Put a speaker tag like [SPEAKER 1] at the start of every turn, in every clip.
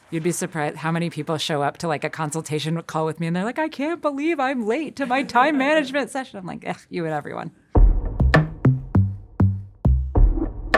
[SPEAKER 1] You'd be surprised how many people show up to like a consultation call with me and they're like, I can't believe I'm late to my time management session. I'm like, you and everyone.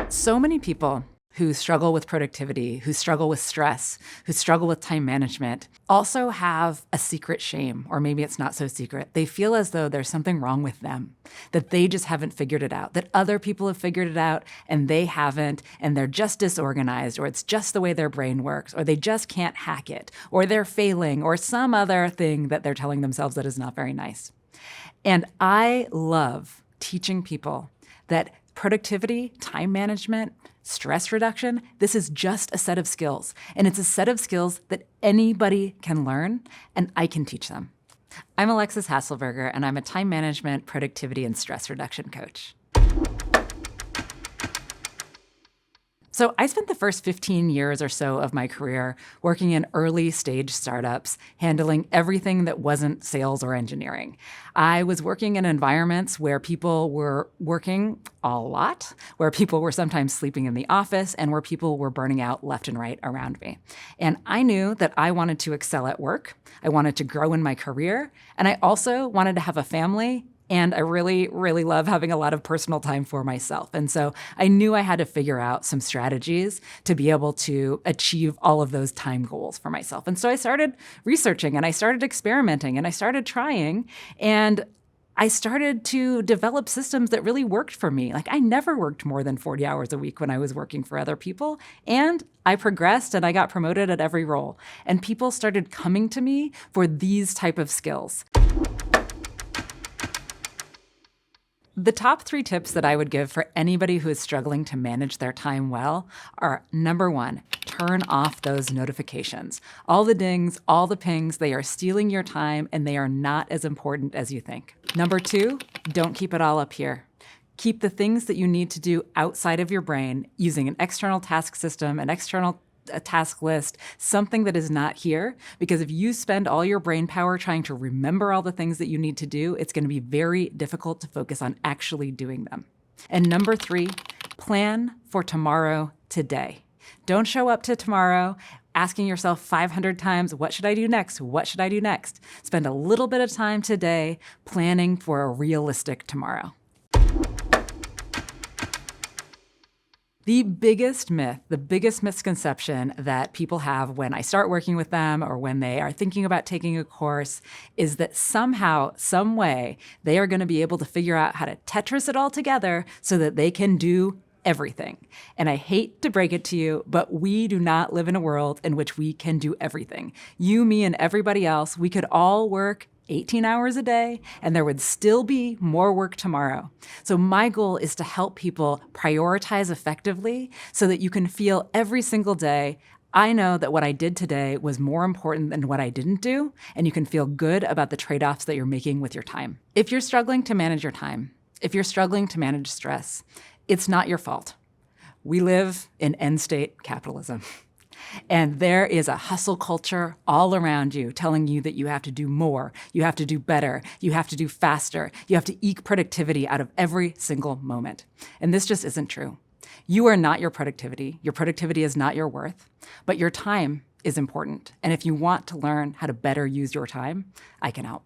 [SPEAKER 1] So many people who struggle with productivity, who struggle with stress, who struggle with time management, also have a secret shame, or maybe it's not so secret. They feel as though there's something wrong with them, that they just haven't figured it out, that other people have figured it out and they haven't, and they're just disorganized, or it's just the way their brain works, or they just can't hack it, or they're failing, or some other thing that they're telling themselves that is not very nice. And I love teaching people that productivity, time management, stress reduction, this is just a set of skills. And it's a set of skills that anybody can learn, and I can teach them. I'm Alexis Haselberger, and I'm a time management, productivity, and stress reduction coach. So I spent the first 15 years or so of my career working in early stage startups, handling everything that wasn't sales or engineering. I was working in environments where people were working a lot, where people were sometimes sleeping in the office, and where people were burning out left and right around me. And I knew that I wanted to excel at work. I wanted to grow in my career. And I also wanted to have a family. And I really, really love having a lot of personal time for myself. And so I knew I had to figure out some strategies to be able to achieve all of those time goals for myself. And so I started researching and I started experimenting and I started trying, and I started to develop systems that really worked for me. Like, I never worked more than 40 hours a week when I was working for other people. And I progressed and I got promoted at every role. And people started coming to me for these type of skills. The top 3 tips that I would give for anybody who is struggling to manage their time well are, number 1, turn off those notifications. All the dings, all the pings, they are stealing your time and they are not as important as you think. Number 2, don't keep it all up here. Keep the things that you need to do outside of your brain using an external task system, an external a task list, something that is not here, because if you spend all your brain power trying to remember all the things that you need to do, it's going to be very difficult to focus on actually doing them. And number 3, plan for tomorrow today. Don't show up to tomorrow asking yourself 500 times, what should I do next? What should I do next? Spend a little bit of time today planning for a realistic tomorrow. The biggest myth, the biggest misconception that people have when I start working with them or when they are thinking about taking a course is that somehow, some way, they are going to be able to figure out how to Tetris it all together so that they can do everything. And I hate to break it to you, but we do not live in a world in which we can do everything. You, me, and everybody else, we could all work 18 hours a day, and there would still be more work tomorrow. So my goal is to help people prioritize effectively so that you can feel every single day, I know that what I did today was more important than what I didn't do, and you can feel good about the trade-offs that you're making with your time. If you're struggling to manage your time, if you're struggling to manage stress, it's not your fault. We live in end-state capitalism. And there is a hustle culture all around you telling you that you have to do more, you have to do better, you have to do faster, you have to eke productivity out of every single moment. And this just isn't true. You are not your productivity. Your productivity is not your worth, but your time is important. And if you want to learn how to better use your time, I can help.